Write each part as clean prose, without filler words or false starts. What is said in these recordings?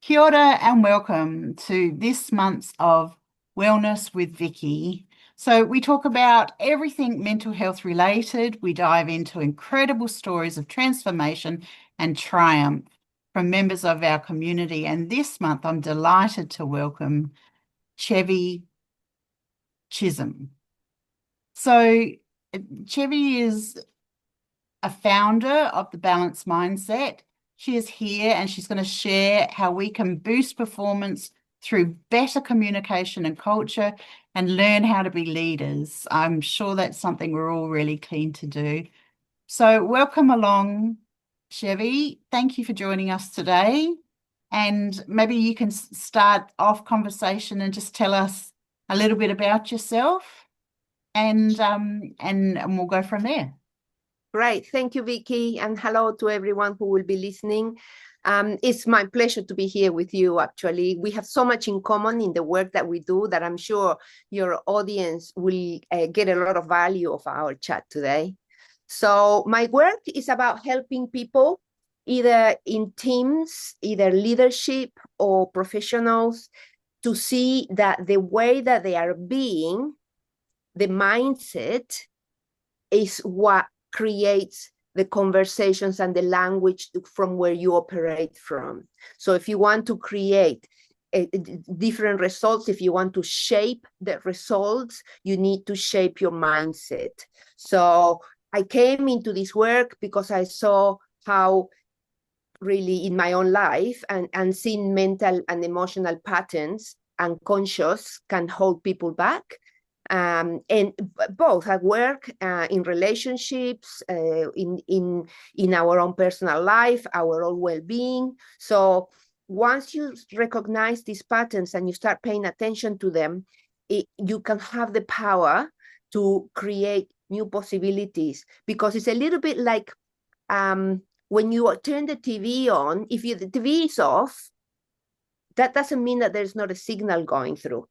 Kia ora and welcome to this month's of Wellness with Vikki. So we talk about everything mental health related. We dive into incredible stories of transformation and triumph from members of our community. And this month, I'm delighted to welcome Chevy Chisholm. So Chevy is a founder of the Balanced Mindset. She is here and she's going to share how we can boost performance through better communication and culture and learn how to be leaders. I'm sure that's something we're all really keen to do. So welcome along, Chevy. Thank you for joining us today. And maybe you can start off conversation and just tell us a little bit about yourself and we'll go from there. Great. Thank you, Vikki. And hello to everyone who will be listening. It's my pleasure to be here with you, actually. We have so much in common in the work that we do that I'm sure your audience will get a lot of value of our chat today. So my work is about helping people, either in teams, either leadership or professionals, to see that the way that they are being, the mindset, is what creates the conversations and the language from where you operate from. So if you want to create different results, if you want to shape the results, you need to shape your mindset. So I came into this work because I saw how really in my own life and seeing mental and emotional patterns unconscious can hold people back. And both at work, in relationships, in our own personal life, our own well-being. So once you recognize these patterns and you start paying attention to them, you can have the power to create new possibilities, because it's a little bit like when you turn the TV on. If the TV is off, that doesn't mean that there's not a signal going through.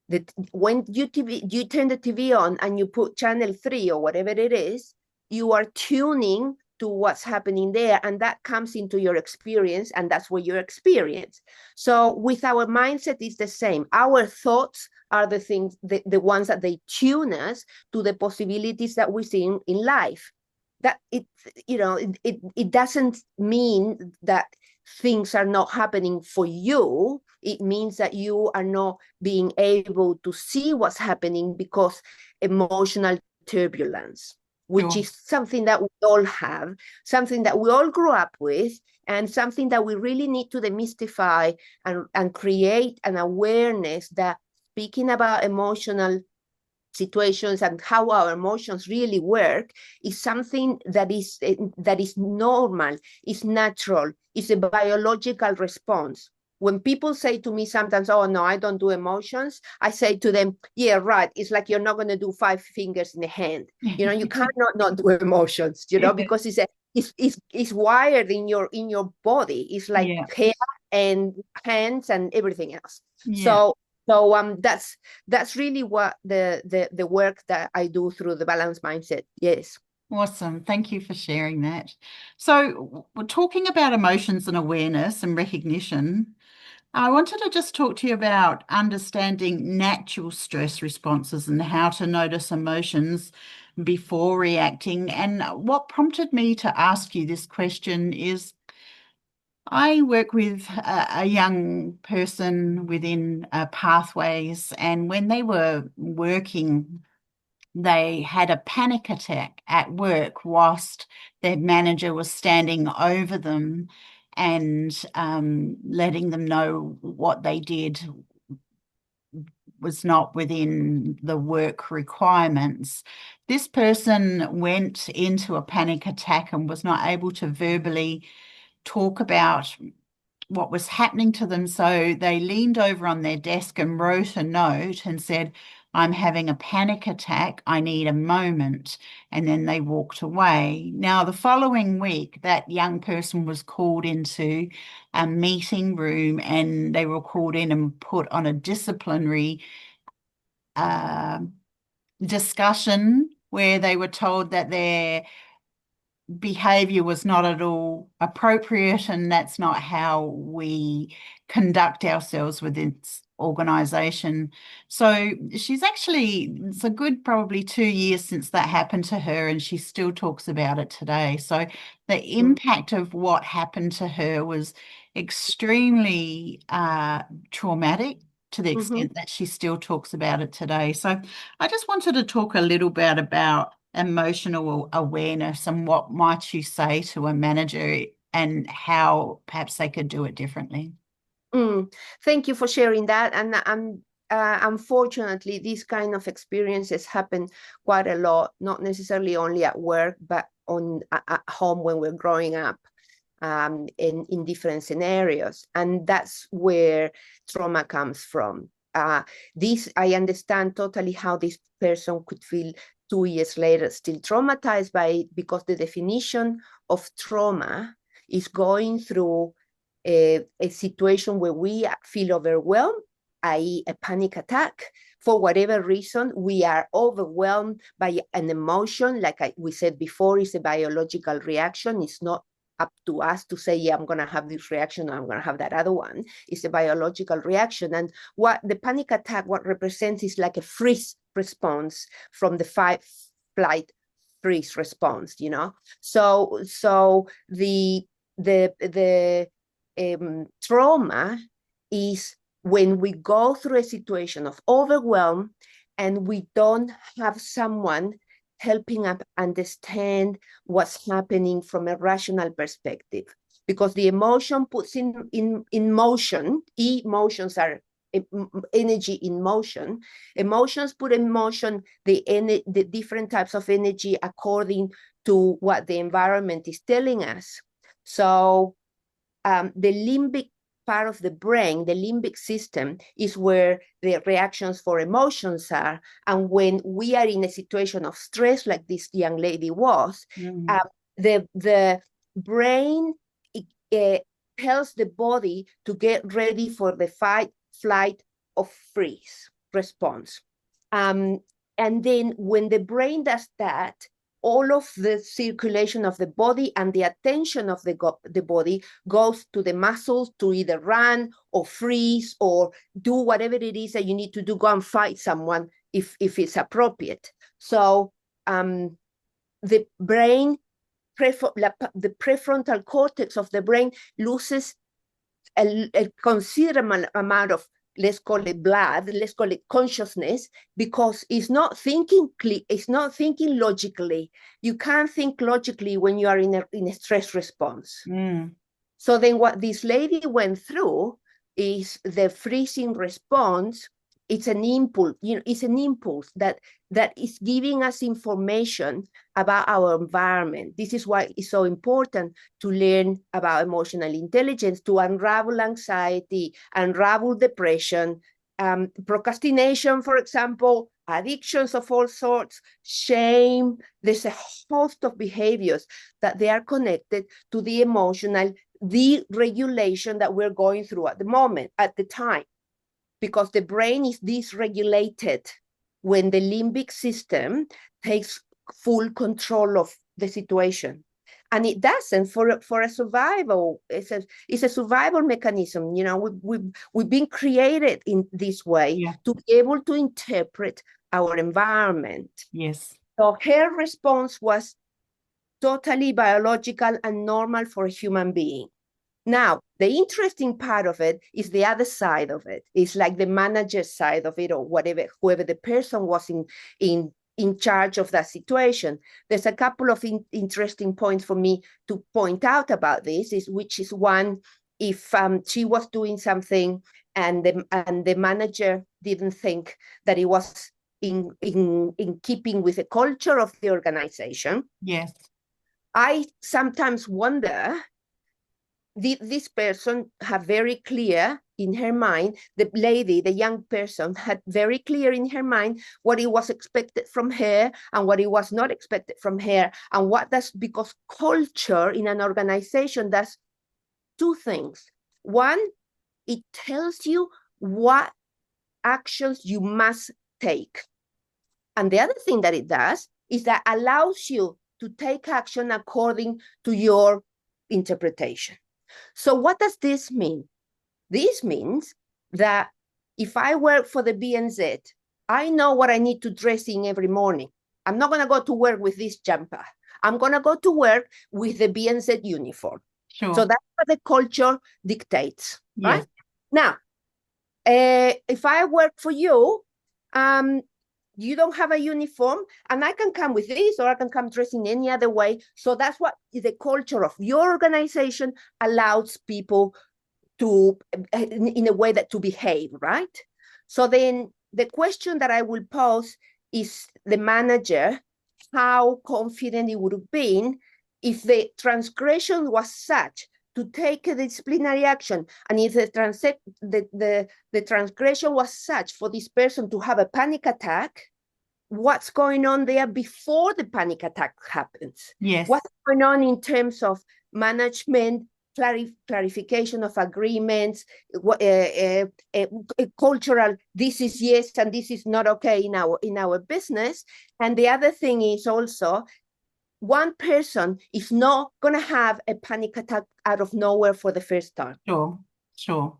That when you turn the TV on and you put channel 3 or whatever it is, you are tuning to what's happening there, and that comes into your experience, and that's what you experience. So with our mindset, it's the same. Our thoughts are the things, the ones that they tune us to the possibilities that we see in life. That it doesn't mean that things are not happening for you. It means that you are not being able to see what's happening because emotional turbulence, which is something that we all have, something that we all grew up with, and something that we really need to demystify and create an awareness that speaking about emotional situations and how our emotions really work is something that is normal, is natural, is a biological response. When people say to me sometimes, "Oh no, I don't do emotions," I say to them, "Yeah, right. It's like you're not going to do 5 fingers in a hand. You cannot not do emotions. Because it's wired in your body. It's like hair and hands and everything else." So that's really what the work that I do through the Balanced Mindset. Yes. Awesome. Thank you for sharing that. So we're talking about emotions and awareness and recognition. I wanted to just talk to you about understanding natural stress responses and how to notice emotions before reacting. And what prompted me to ask you this question is I work with a young person within Pathways, and when they were working, they had a panic attack at work whilst their manager was standing over them and letting them know what they did was not within the work requirements. This person went into a panic attack and was not able to verbally talk about what was happening to them. So they leaned over on their desk and wrote a note and said, "I'm having a panic attack. I need a moment." And then they walked away. Now, the following week, that young person was called into a meeting room and they were called in and put on a disciplinary discussion where they were told that their behavior was not at all appropriate, and that's not how we conduct ourselves within organization. So she's actually, it's a good probably 2 years since that happened to her, and she still talks about it today. So the Mm. impact of what happened to her was extremely traumatic, to the Mhm. extent that she still talks about it today. So I just wanted to talk a little bit about emotional awareness and what might you say to a manager and how perhaps they could do it differently. Mm. Thank you for sharing that. And unfortunately, these kind of experiences happen quite a lot, not necessarily only at work, but at home when we're growing up, in different scenarios. And that's where trauma comes from. This, I understand totally how this person could feel 2 years later, still traumatized by it, because the definition of trauma is going through a situation where we feel overwhelmed, i.e., a panic attack. For whatever reason, we are overwhelmed by an emotion. Like we said before, it's a biological reaction. It's not up to us to say, yeah, I'm going to have this reaction, or I'm going to have that other one. It's a biological reaction. And what the panic attack, what represents is like a freeze response from the fight, flight, freeze response, you know? So the trauma is when we go through a situation of overwhelm and we don't have someone helping us understand what's happening from a rational perspective. Because the emotion puts in motion, emotions are energy in motion. Emotions put in motion the different types of energy according to what the environment is telling us. So the limbic part of the brain, the limbic system, is where the reactions for emotions are. And when we are in a situation of stress, like this young lady was, the brain tells the body to get ready for the fight, flight, or freeze response. And then when the brain does that, all of the circulation of the body and the attention of the body goes to the muscles to either run or freeze or do whatever it is that you need to do, go and fight someone if it's appropriate. So the brain, the prefrontal cortex of the brain loses a considerable amount of, let's call it blood, let's call it consciousness, because it's not thinking logically. You can't think logically when you are in a stress response. So then what this lady went through is the freezing response. It's an impulse, it's an impulse that is giving us information about our environment. This is why it's so important to learn about emotional intelligence, to unravel anxiety, unravel depression, procrastination, for example, addictions of all sorts, shame. There's a host of behaviors that they are connected to the emotional deregulation that we're going through at the time, because the brain is dysregulated when the limbic system takes full control of the situation. And it doesn't for a survival. It's a survival mechanism. We've been created in this way to be able to interpret our environment. Yes. So her response was totally biological and normal for a human being. Now, the interesting part of it is the other side of it. It's like the manager's side of it, or whoever the person was in charge of that situation. There's a couple of interesting points for me to point out about this, which is one, if she was doing something and the manager didn't think that it was in keeping with the culture of the organization. Yes. I sometimes wonder, this person had very clear in her mind, the young person had very clear in her mind what it was expected from her and what it was not expected from her. And because culture in an organization does two things. One, it tells you what actions you must take. And the other thing that it does is that allows you to take action according to your interpretation. So what does this mean? This means that if I work for the BNZ, I know what I need to dress in every morning. I'm not going to go to work with this jumper. I'm going to go to work with the BNZ uniform. Sure. So that's what the culture dictates, right? Yes. Now, if I work for you, you don't have a uniform, and I can come with this, or I can come dressed in any other way. So that's what the culture of your organization allows people to, in a way that to behave, right? So then the question that I will pose is the manager, how confident it would have been if the transgression was such to take a disciplinary action, and if the transgression was such for this person to have a panic attack, what's going on there before the panic attack happens? Yes. What's going on in terms of management, clarification of agreements, cultural, this is yes and this is not okay in our business. And the other thing is also, one person is not going to have a panic attack out of nowhere for the first time. Sure, sure.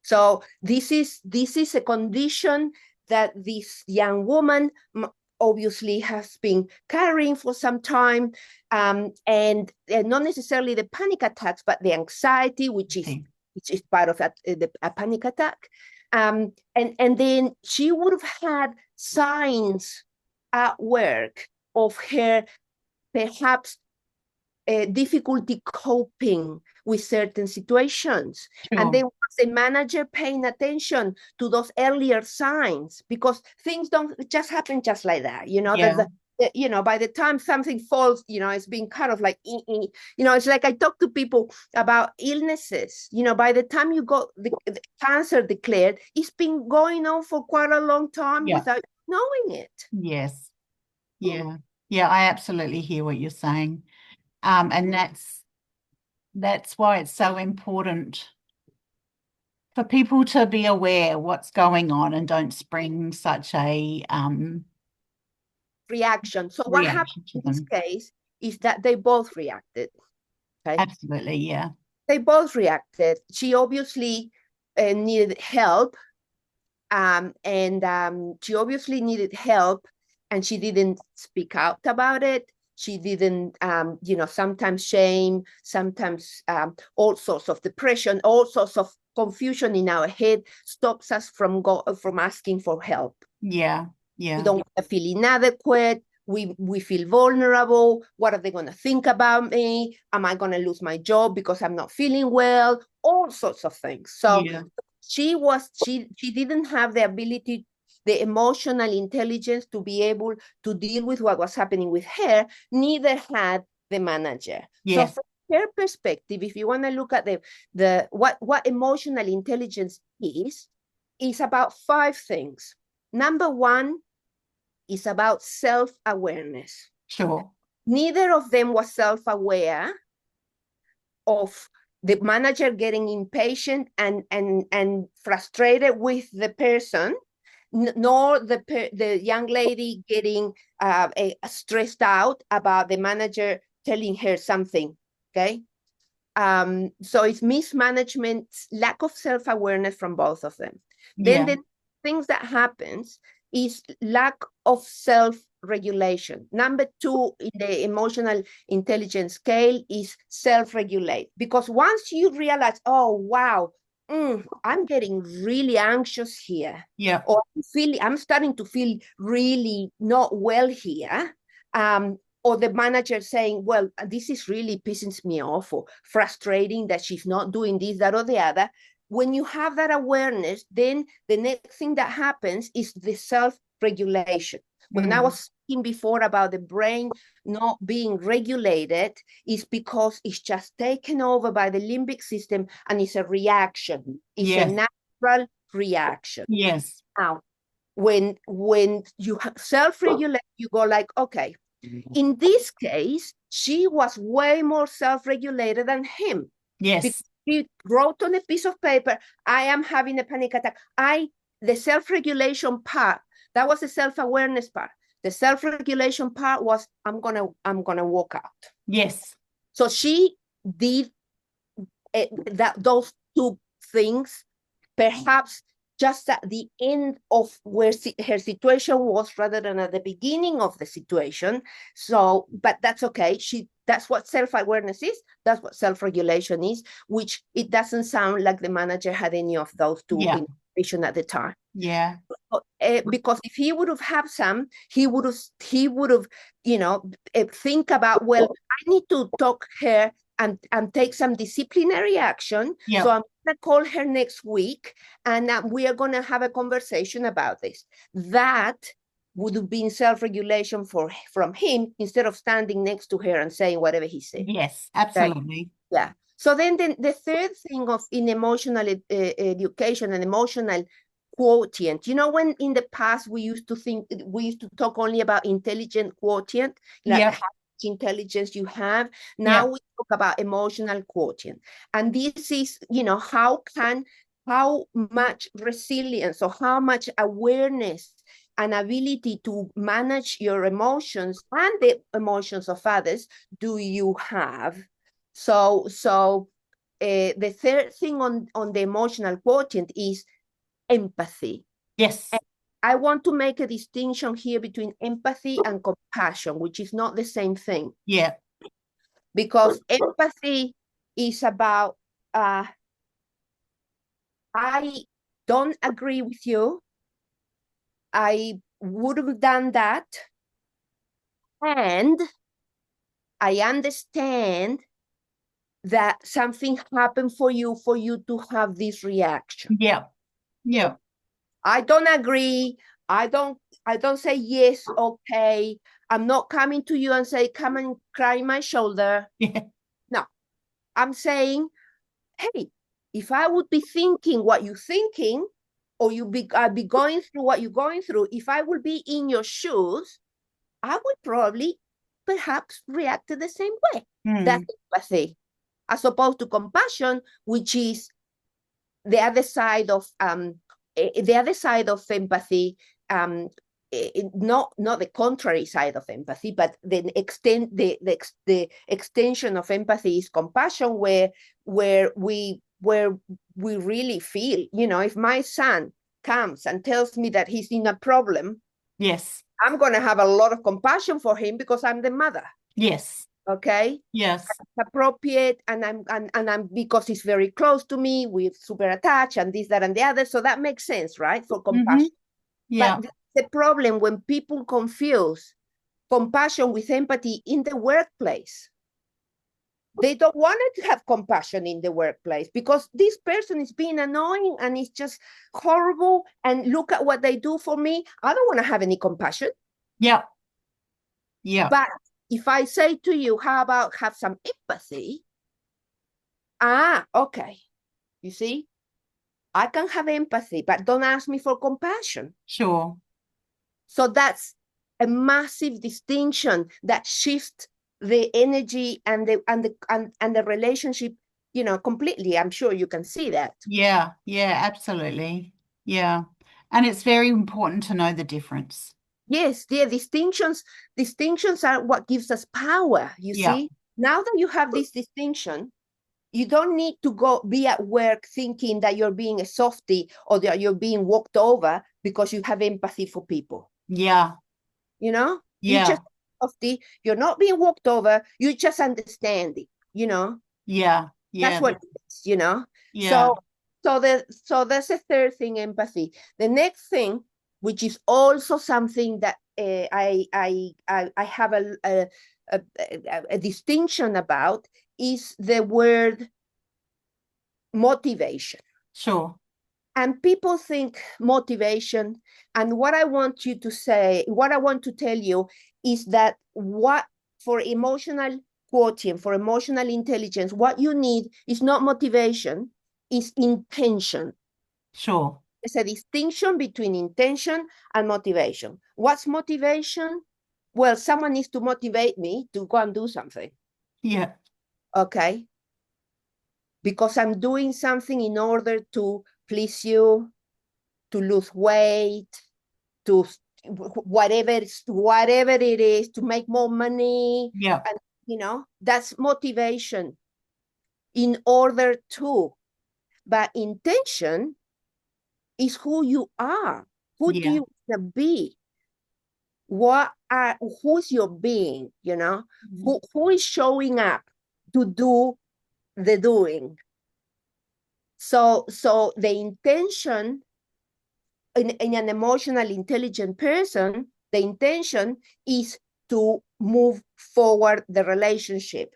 So this is a condition that this young woman obviously has been carrying for some time, and not necessarily the panic attacks, but the anxiety, which is part of a panic attack. And then she would have had signs at work of her perhaps difficulty coping with certain situations. Sure. And then was the manager paying attention to those earlier signs, because things don't just happen just like that, you know. Yeah. You know, by the time something falls, you know, it's been kind of like, you know, it's like I talk to people about illnesses. You know, by the time you got the cancer declared, it's been going on for quite a long time without knowing it. Yes. Yeah. Yeah, I absolutely hear what you're saying. And that's why it's so important for people to be aware what's going on and don't spring such a reaction. So what happened in this case is that they both reacted. Okay. Absolutely, yeah. They both reacted. She obviously needed help, and she obviously needed help, and she didn't speak out about it. She didn't, you know, sometimes shame, sometimes all sorts of depression, all sorts of confusion in our head stops us from asking for help. Yeah, yeah. We don't want to feel inadequate. We feel vulnerable. What are they going to think about me? Am I going to lose my job because I'm not feeling well? All sorts of things. So she didn't have the ability, the emotional intelligence to be able to deal with what was happening with her. Neither had the manager. So from her perspective, if you want to look at the what emotional intelligence is about 5 things. Number 1 is about self-awareness. Sure. Neither of them was self-aware of the manager getting impatient and frustrated with the person, nor the young lady getting stressed out about the manager telling her something, okay? So it's mismanagement, lack of self-awareness from both of them. Then the things that happens is lack of self-regulation. Number 2 in the emotional intelligence scale is self-regulate. Because once you realize, oh, wow, I'm getting really anxious here. Yeah. Or I'm starting to feel really not well here. Or the manager saying, well, this is really pissing me off, or frustrating that she's not doing this, that, or the other. When you have that awareness, then the next thing that happens is the self-regulation. When I was speaking before about the brain not being regulated, is because it's just taken over by the limbic system, and it's a reaction. It's a natural reaction. Yes. Now, when you self-regulate, you go like, okay, in this case, she was way more self-regulated than him. Yes. Because he wrote on a piece of paper, I am having a panic attack. The self-regulation part, that was the self-awareness part. The self-regulation part was, I'm gonna walk out. Yes. So she did those two things, perhaps just at the end of where her situation was rather than at the beginning of the situation. So, but that's okay. That's what self-awareness is. That's what self-regulation is, which it doesn't sound like the manager had any of those two Yeah. information at the time. Yeah. Because if he would have had some, he would have, think about, well, I need to talk her and take some disciplinary action. Yeah. So I'm going to call her next week, and we are going to have a conversation about this. That would have been self-regulation from him, instead of standing next to her and saying whatever he said. Yes, absolutely. Right? Yeah. So then the third thing in emotional education and emotional quotient, when in the past we used to talk only about intelligent quotient, like Yep. how much intelligence you have. Now we talk about emotional quotient. And this is, how much resilience or how much awareness and ability to manage your emotions and the emotions of others do you have? So the third thing on the emotional quotient is empathy. Yes. And I want to make a distinction here between empathy and compassion, which is not the same thing. Yeah. Because empathy is about, I don't agree with you. I would have done that. And I understand that something happened for you to have this reaction. Yeah. Yeah. I don't agree. I don't say yes, okay. I'm not coming to you and say, come and cry my shoulder. Yeah. No, I'm saying, hey, if I would be thinking what you're thinking, or I'd be going through what you're going through, if I would be in your shoes, I would probably perhaps react the same way. That's empathy, as opposed to compassion, which is the other side of empathy, not the contrary side of empathy, but the extension of empathy is compassion, where we really feel, if my son comes and tells me that he's in a problem, Yes. I'm going to have a lot of compassion for him because I'm the mother. Yes. Okay. Yes. It's appropriate, and I'm because he's very close to me, we're super attached, and this, that, and the other. So that makes sense, right? For compassion. Yeah. But the problem when people confuse compassion with empathy in the workplace. They don't want to have compassion in the workplace because this person is being annoying and it's just horrible. And look at what they do for me. I don't want to have any compassion. Yeah. Yeah. But if I say to you, how about have some empathy? Okay. You see, I can have empathy, but don't ask me for compassion. Sure. So that's a massive distinction that shifts the energy and the relationship, completely. I'm sure you can see that. Yeah. Yeah, absolutely. Yeah. And it's very important to know the difference. Yes, the distinctions are what gives us power, you see. Now that you have this distinction, you don't need to go be at work thinking that you're being a softie or that you're being walked over because you have empathy for people. Yeah. You Yeah. just softie, you're not being walked over, you just understand it, Yeah. Yeah. That's what it is, Yeah. So that's a third thing, empathy. The next thing, which is also something that I have a distinction about, is the word motivation. Sure. And people think motivation, and what I want to tell you is that what for emotional quotient, for emotional intelligence, what you need is not motivation, is intention. Sure. There's a distinction between intention and motivation. What's motivation? Well, someone needs to motivate me to go and do something. Yeah. Okay. Because I'm doing something in order to please you, to lose weight, to whatever it is, to make more money. Yeah. And that's motivation in order to. But intention is who you are. Who do Yeah. you want to be? Who's your being? Who is showing up to do the doing? So the intention in an emotional intelligent person, the intention is to move forward the relationship.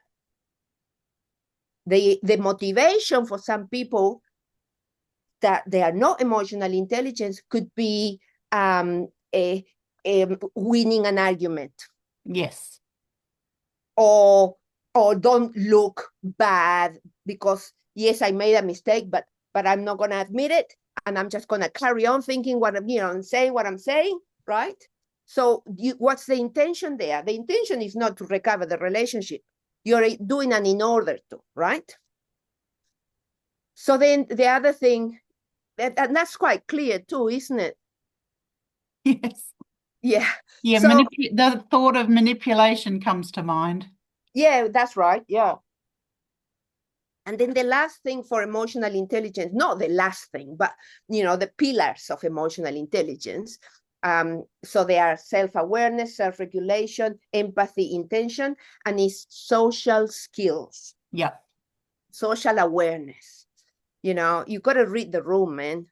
The motivation for some people that they are not emotional intelligence could be winning an argument. Yes. Or don't look bad because, yes, I made a mistake, but I'm not going to admit it. And I'm just going to carry on thinking and saying what I'm saying, right? So what's the intention there? The intention is not to recover the relationship. You're doing an in order to, right? So then the other thing, and that's quite clear too, isn't it? Yes. Yeah. Yeah, So the thought of manipulation comes to mind. yeah, that's right. Yeah. And then the last thing for emotional intelligence, not the last thing, but the pillars of emotional intelligence. So they are self-awareness, self-regulation, empathy, intention, and it's social skills. Yeah. Social awareness. You got to read the room, man.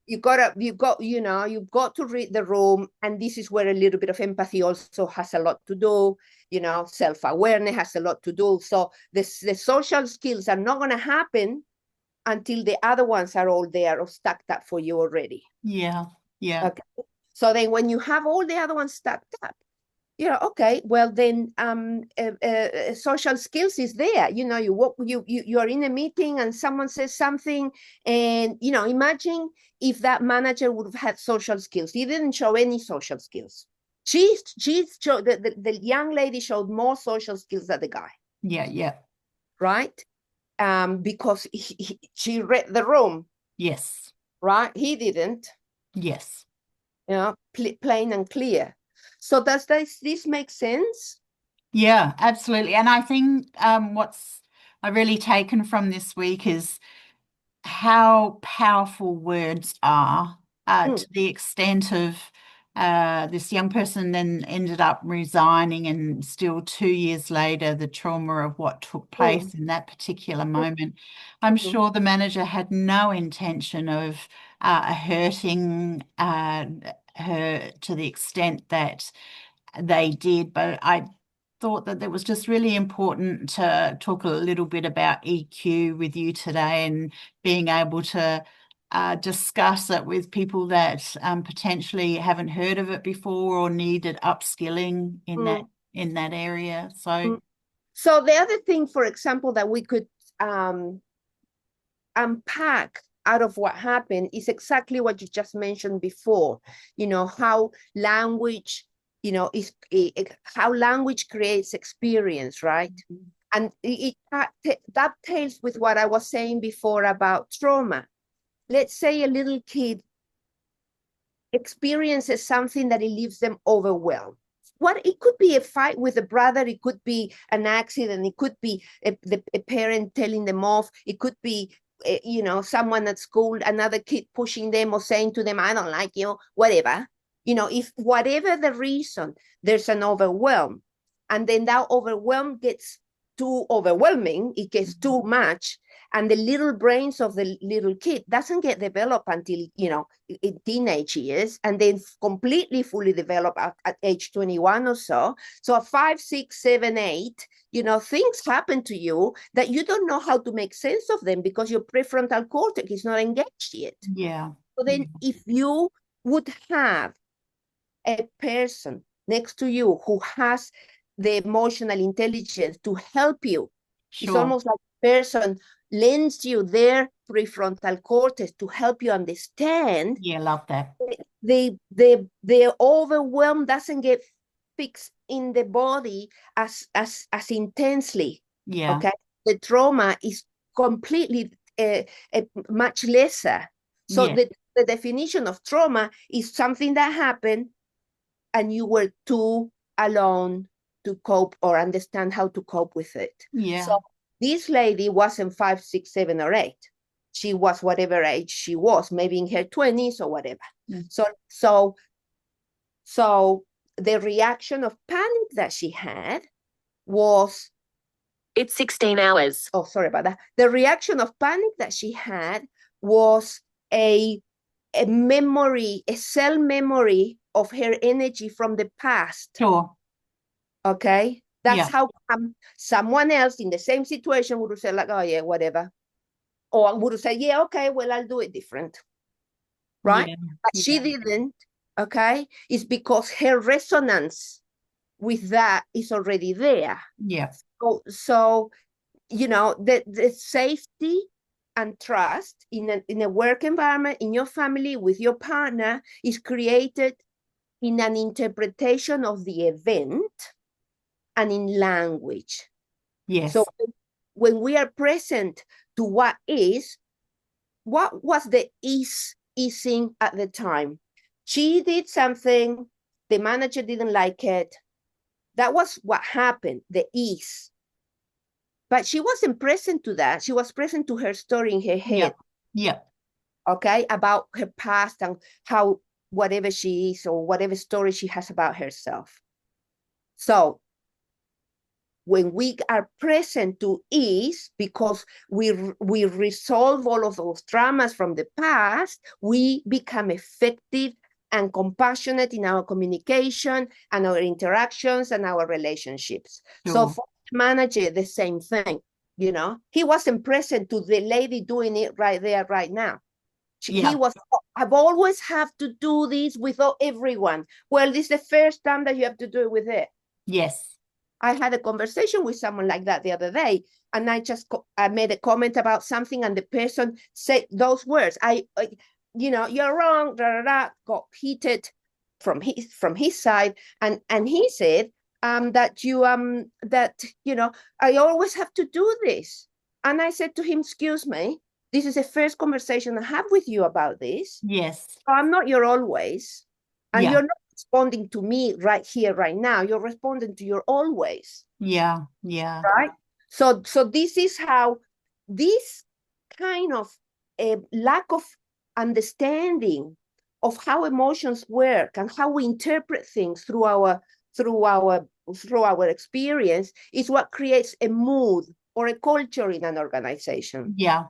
You've got to read the room, and this is where a little bit of empathy also has a lot to do. Self-awareness has a lot to do. So the social skills are not going to happen until the other ones are all there or stacked up for you already. Yeah. Yeah. Okay. So then when you have all the other ones stacked up, okay, well then social skills is there. You're in a meeting and someone says something, and imagine if that manager would have had social skills. He didn't show any social skills. She showed the young lady showed more social skills than the guy. Yeah. Yeah. Right? Because she read the room. Yes. Right? He didn't. Yes. Plain and clear. So does this make sense? Yeah, absolutely. And I think what's I've really taken from this week is how powerful words are, to the extent of this young person then ended up resigning, and still 2 years later, the trauma of what took place in that particular moment. I'm sure the manager had no intention of hurting her to the extent that they did, but I thought that it was just really important to talk a little bit about EQ with you today, and being able to discuss it with people that potentially haven't heard of it before or needed upskilling in that area. So the other thing, for example, that we could unpack out of what happened is exactly what you just mentioned before. How language how language creates experience, right? And that tails with what I was saying before about trauma. Let's say a little kid experiences something that it leaves them overwhelmed. It could be a fight with a brother, it could be an accident, it could be a parent telling them off, it could be someone at school, another kid pushing them or saying to them, I don't like you, whatever. If whatever the reason, there's an overwhelm, and then that overwhelm gets too overwhelming, it gets too much, and the little brains of the little kid doesn't get developed until in teenage years, and then completely fully develop at age 21 or so. So at 5, 6, 7, 8, things happen to you that you don't know how to make sense of them because your prefrontal cortex is not engaged yet. Yeah. So then if you would have a person next to you who has the emotional intelligence to help you, Sure. it's almost like a person lends you their prefrontal cortex to help you understand. Yeah, love that. The overwhelm doesn't get fixed in the body as intensely. Yeah. Okay, the trauma is completely much lesser. So Yeah. the definition of trauma is something that happened and you were too alone to cope or understand how to cope with it. Yeah. So this lady wasn't 5, 6, 7, or 8. She was whatever age she was, maybe in her 20s or whatever. Mm. So the reaction of panic that she had was, it's 16 hours. oh, sorry about that. The reaction of panic that she had was a memory, a cell memory of her energy from the past. Sure. Okay? That's Yeah. how someone else in the same situation would say, like, oh, yeah, whatever. Or would say, yeah, okay, well, I'll do it different. Right? Yeah. But she didn't, okay? It's because her resonance with that is already there. Yeah. So you know, the safety and trust in a work environment, in your family, with your partner, is created in an interpretation of the event and in language. Yes. So when we are present to what was the easing at the time? She did something, the manager didn't like it. That was what happened, the ease. But she wasn't present to that. She was present to her story in her head. Yeah. Okay, about her past and how whatever she is or whatever story she has about herself. So when we are present to ease, because we resolve all of those traumas from the past, we become effective and compassionate in our communication and our interactions and our relationships. Sure. So for the manager, the same thing, you know, he wasn't present to the lady doing it right there, right now. He was, I've always have to do this with everyone. Well, this is the first time that you have to do it with it. Yes. I had a conversation with someone like that the other day, and I made a comment about something, and the person said those words. You know, you're wrong, got heated from his side, and he said that you know, I always have to do this. And I said to him, excuse me, this is the first conversation I have with you about this. Yes. I'm not your always, and you're not responding to me right here, right now. You're responding to your always. Yeah. Yeah. Right. So this is how this kind of a lack of understanding of how emotions work and how we interpret things through our experience is what creates a mood or a culture in an organization. Yeah.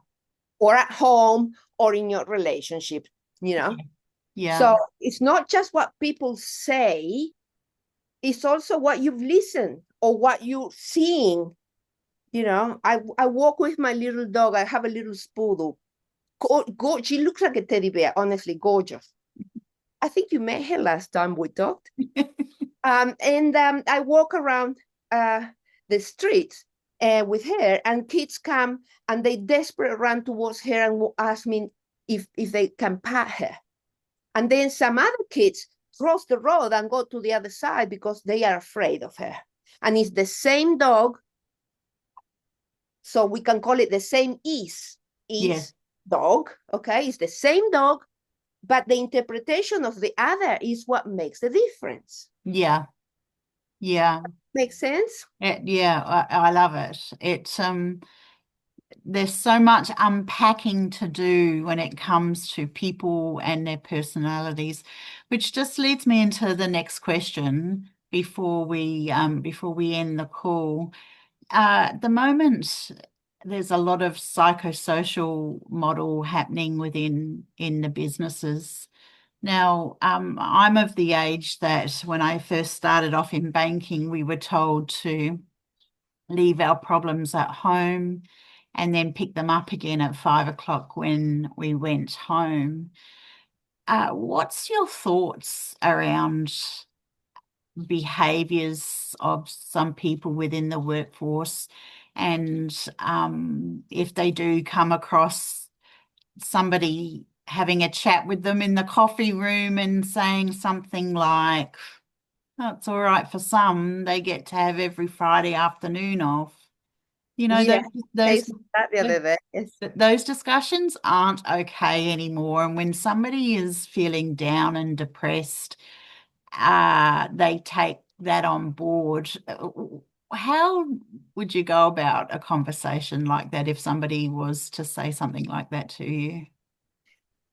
Or at home or in your relationship, you know. Yeah. So it's not just what people say, it's also what you've listened or what you're seeing. You know, I walk with my little dog. I have a little spoodle. She looks like a teddy bear, honestly, gorgeous. I think you met her last time we talked. I walk around the streets with her, and kids come and they desperate run towards her and ask me if they can pat her. And then some other kids cross the road and go to the other side because they are afraid of her. And it's the same dog, so we can call it the same dog, okay? It's the same dog, but the interpretation of the other is what makes the difference. Yeah. Yeah. Makes sense? I love it. It's there's so much unpacking to do when it comes to people and their personalities, which just leads me into the next question before we end the call. At the moment, there's a lot of psychosocial model happening within the businesses. Now, I'm of the age that when I first started off in banking, we were told to leave our problems at home and then pick them up again at 5 o'clock when we went home. What's your thoughts around behaviours of some people within the workforce, and if they do come across somebody having a chat with them in the coffee room and saying something like, oh, it's all right for some, they get to have every Friday afternoon off? You know, Yeah, I those saw that the other day. Yes. those discussions aren't okay anymore. And when somebody is feeling down and depressed, they take that on board. How would you go about a conversation like that if somebody was to say something like that to you?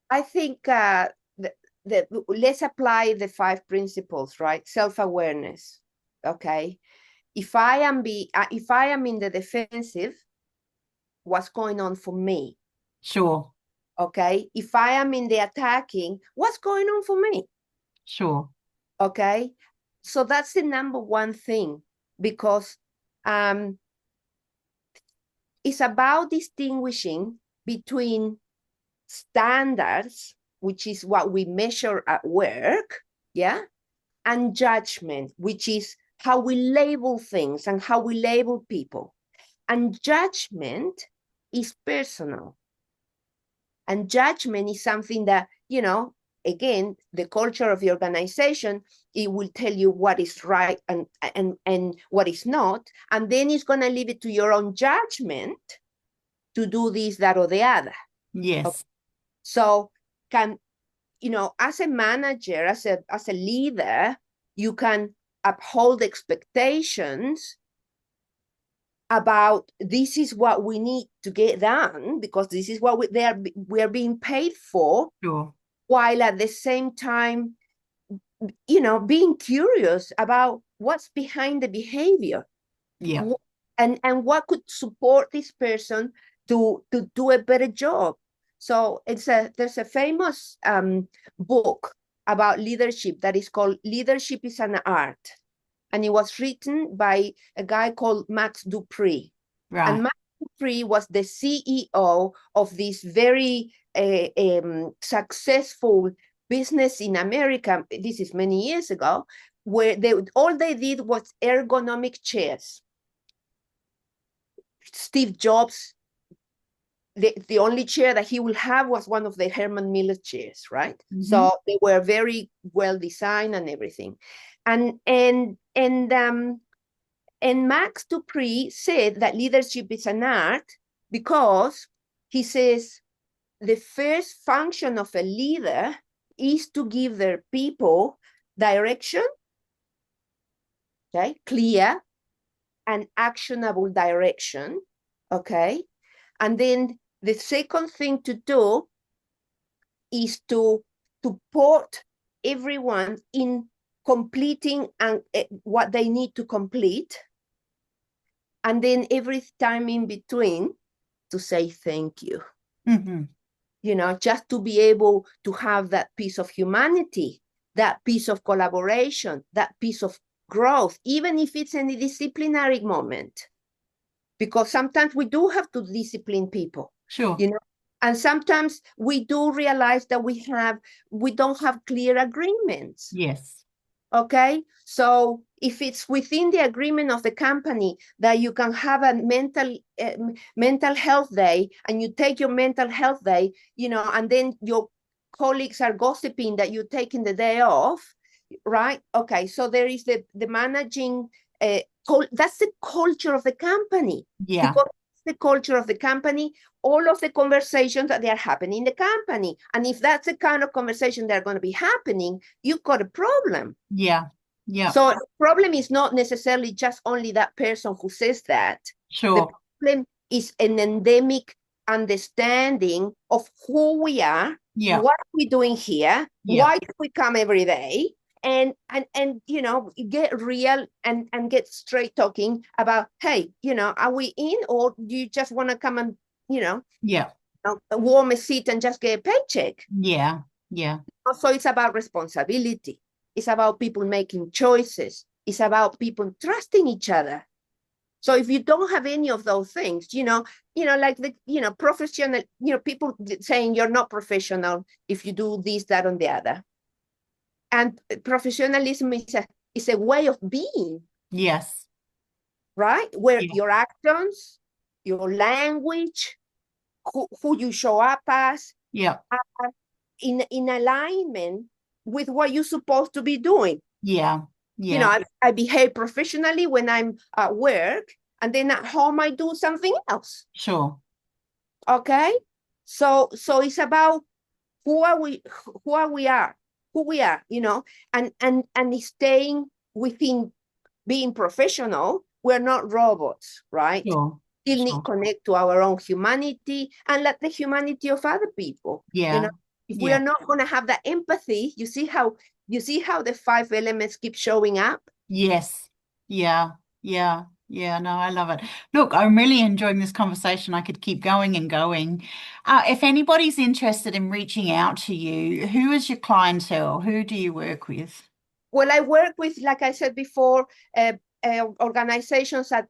I think let's apply the 5 principles, right? Self-awareness. Okay. If I am in the defensive, what's going on for me? Sure, Okay. If I am in the attacking, what's going on for me? sure. Okay. So that's the number one thing, because it's about distinguishing between standards, which is what we measure at work, yeah, and judgment, which is how we label things and how we label people. And judgment is personal. And judgment is something that, again, the culture of the organization, it will tell you what is right and what is not. And then it's going to leave it to your own judgment to do this, that, or the other. Yes. Okay. So as a manager, as a leader, you can uphold expectations about this is what we need to get done, because this is what we are being paid for. Sure. While at the same time, being curious about what's behind the behavior. Yeah. And what could support this person to do a better job. So there's a famous book about leadership that is called Leadership is an Art. And it was written by a guy called Max Dupree. Right. And Max Dupree was the CEO of this very successful business in America. This is many years ago, where all they did was ergonomic chairs. Steve Jobs, the only chair that he will have was one of the Herman Miller chairs, right? Mm-hmm. So they were very well designed and everything. And Max Dupree said that leadership is an art because he says the first function of a leader is to give their people direction, okay, clear and actionable direction, okay? And then the second thing to do is to support everyone in completing what they need to complete. And then every time in between to say thank you. Mm-hmm. Just to be able to have that piece of humanity, that piece of collaboration, that piece of growth, even if it's in a disciplinary moment. Because sometimes we do have to discipline people. Sure. And sometimes we do realize that we don't have clear agreements. Yes. Okay, so if it's within the agreement of the company that you can have a mental health day, and you take your mental health day, and then your colleagues are gossiping that you're taking the day off, right? Okay, so there is the managing, that's the culture of the company. Yeah. Because the culture of the company, all of the conversations that they are happening in the company. And if that's the kind of conversation that are going to be happening, you've got a problem. Yeah. Yeah. So the problem is not necessarily just only that person who says that. Sure. The problem is an endemic understanding of who we are, what we're doing here, why do we come every day, and get real and get straight talking about, hey, are we in, or do you just want to come and warm a seat and just get a paycheck? Yeah. So it's about responsibility. It's about people making choices. It's about people trusting each other. So if you don't have any of those things, like the professional, people saying you're not professional if you do this, that, and the other. And professionalism is a way of being. Yes. Right? Where your actions, your language, who you show up as, are in alignment with what you're supposed to be doing. Yeah. I behave professionally when I'm at work, and then at home I do something else. Sure. Okay, so it's about who are we, who we are, and staying within being professional. We're not robots, right? Sure. Still need Sure. connect to our own humanity and let the humanity of other people. Yeah. If we Yeah. are not going to have that empathy, you see how the 5 elements keep showing up. Yes. Yeah. Yeah. Yeah. No, I love it. Look, I'm really enjoying this conversation. I could keep going and going. If anybody's interested in reaching out to you, who is your clientele? Who do you work with? Well, I work with, like I said before, organizations at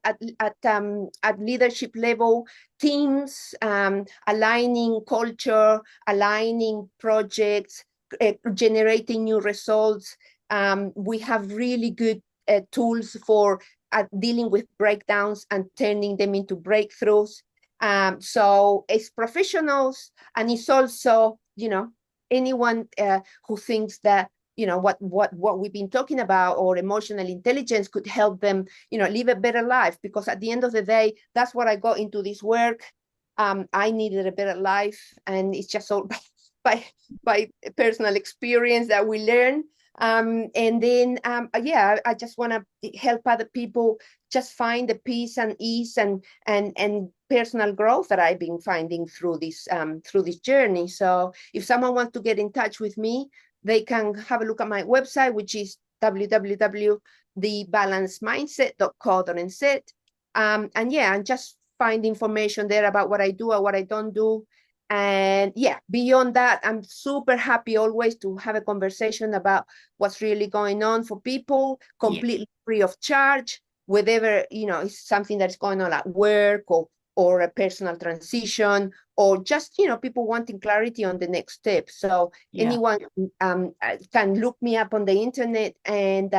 leadership level, teams, aligning culture, aligning projects, generating new results. We have really good tools for dealing with breakdowns and turning them into breakthroughs. So it's professionals, and it's also, anyone who thinks that what we've been talking about, or emotional intelligence, could help them live a better life, because at the end of the day, that's what I got into this work. I needed a better life, and it's just all by personal experience that we learn. And then yeah, I just want to help other people just find the peace and ease and personal growth that I've been finding through this journey. So if someone wants to get in touch with me, they can have a look at my website, which is www.thebalancemindset.co.nz. And yeah, and just find information there about what I do or what I don't do. And yeah, beyond that, I'm super happy always to have a conversation about what's really going on for people, completely free of charge, whatever, is something that's going on at work, or a personal transition, or just, people wanting clarity on the next step. So anyone can look me up on the internet and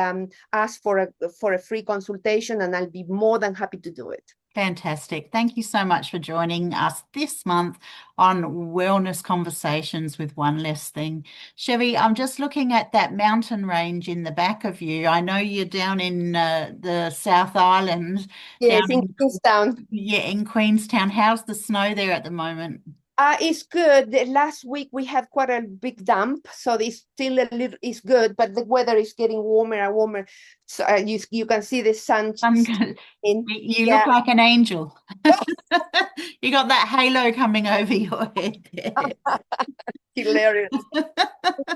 ask for a free consultation, and I'll be more than happy to do it. Fantastic. Thank you so much for joining us this month on Wellness Conversations with One Less Thing. Chevy, I'm just looking at that mountain range in the back of you. I know you're down in the South Island. Yes, in Queenstown. Yeah, in Queenstown. How's the snow there at the moment? It's good. Last week we had quite a big dump, so it's still a little. It's good, but the weather is getting warmer and warmer. So you can see the sun. You look like an angel. You got that halo coming over your head there. Hilarious.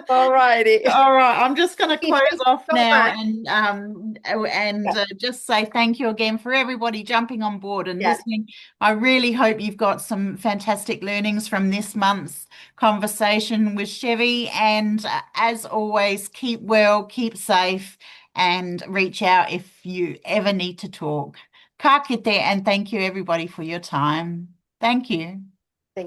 All righty. All right, I'm just going to close off so now much. and just say thank you again for everybody jumping on board and Yeah. listening. I really hope you've got some fantastic learnings from this month's conversation with Chevy. And as always, keep well, keep safe, and reach out if you ever need to talk. Ka kite, and thank you everybody for your time. Thank you.